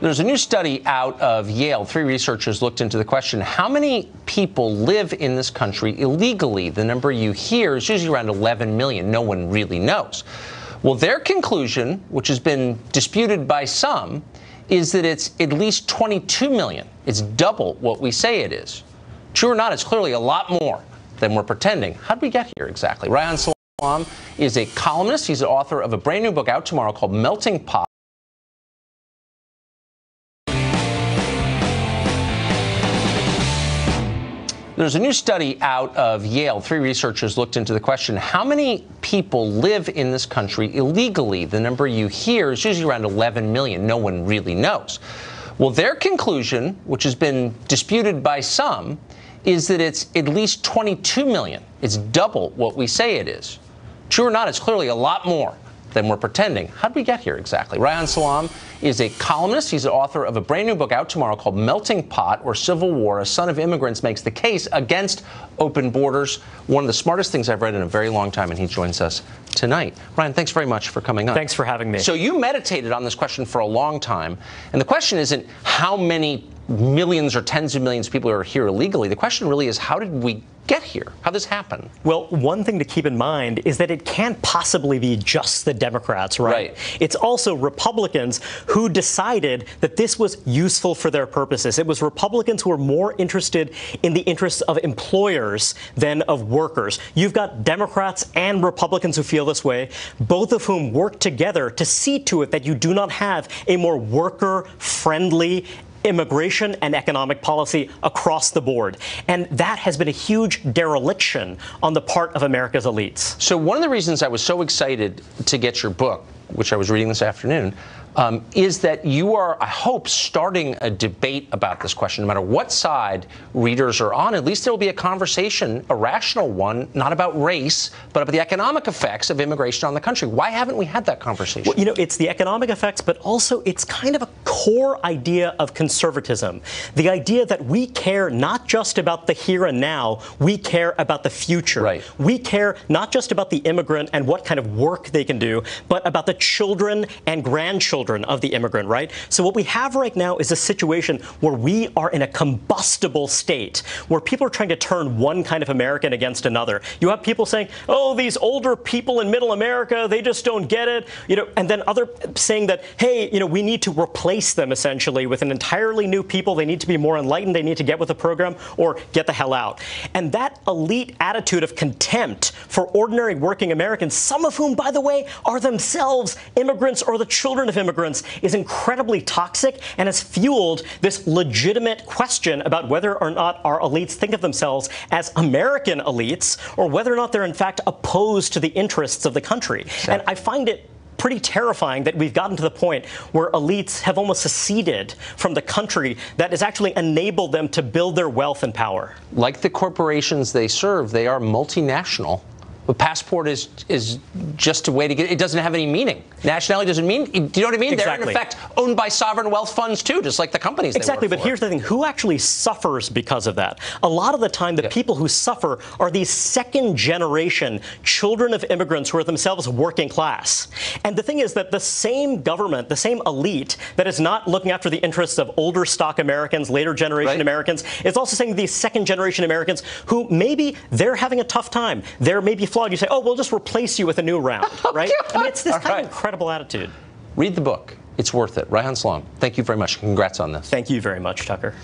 There's a new study out of Yale. 3 researchers looked into the question, how many people live in this country illegally? The number you hear is usually around 11 million. No one really knows. Well, their conclusion, which has been disputed by some, is that it's at least 22 million. It's double what we say it is. True or not, it's clearly a lot more than we're pretending. How did we get here exactly? Reihan Salam is a columnist. He's the author of a brand new book out tomorrow called Melting Pot. There's a new study out of Yale. 3 researchers looked into the question, how many people live in this country illegally? The number you hear is usually around 11 million. No one really knows. Well, their conclusion, which has been disputed by some, is that it's at least 22 million. It's double what we say it is. True or not, it's clearly a lot more than we're pretending. How did we get here exactly? Reihan Salam is a columnist. He's the author of a brand new book out tomorrow called Melting Pot, or Civil War, a son of immigrants makes the case against open borders. One of the smartest things I've read in a very long time, and he joins us tonight. Reihan, thanks very much for coming on. Thanks for having me. So you meditated on this question for a long time, and the question isn't how many millions or tens of millions of people are here illegally. The question really is, how did we get here? How did this happen? Well, one thing to keep in mind is that it can't possibly be just the Democrats, right? It's also Republicans who decided that this was useful for their purposes. It was Republicans who were more interested in the interests of employers than of workers. You've got Democrats and Republicans who feel this way, both of whom work together to see to it that you do not have a more worker-friendly immigration and economic policy across the board. And that has been a huge dereliction on the part of America's elites. So one of the reasons I was so excited to get your book, which I was reading this afternoon, is that you are, I hope, starting a debate about this question. No matter what side readers are on, at least there will be a conversation, a rational one, not about race, but about the economic effects of immigration on the country. Why haven't we had that conversation? Well, it's the economic effects, but also it's kind of a core idea of conservatism. The idea that we care not just about the here and now, we care about the future. Right. We care not just about the immigrant and what kind of work they can do, but about the children and grandchildren of the immigrant, right? So what we have right now is a situation where we are in a combustible state, where people are trying to turn one kind of American against another. You have people saying, oh, these older people in middle America, they just don't get it, and then other saying that, hey, we need to replace them essentially with an entirely new people. They need to be more enlightened. They need to get with the program or get the hell out. And that elite attitude of contempt for ordinary working Americans, some of whom, by the way, are themselves immigrants or the children of immigrants, is incredibly toxic and has fueled this legitimate question about whether or not our elites think of themselves as American elites or whether or not they're in fact opposed to the interests of the country. Exactly. And I find it pretty terrifying that we've gotten to the point where elites have almost seceded from the country that has actually enabled them to build their wealth and power. Like the corporations they serve, they are multinational. The passport is just a way to get it. Doesn't have any meaning. Nationality doesn't mean, do you know what I mean? Exactly. They're in effect owned by sovereign wealth funds too, just like the companies they Exactly, work but for. here's the thing. Who actually suffers because of that? A lot of the time, the people who suffer are these second-generation children of immigrants who are themselves working class. And the thing is that the same government, the same elite that is not looking after the interests of older stock Americans, later generation Americans, is also saying these second-generation Americans who maybe they're having a tough time. They're maybe flawed. You say, oh, we'll just replace you with a new round, right? I mean, it's this kind of incredible attitude. Read the book. It's worth it. Reihan Salam, thank you very much. Congrats on this. Thank you very much, Tucker.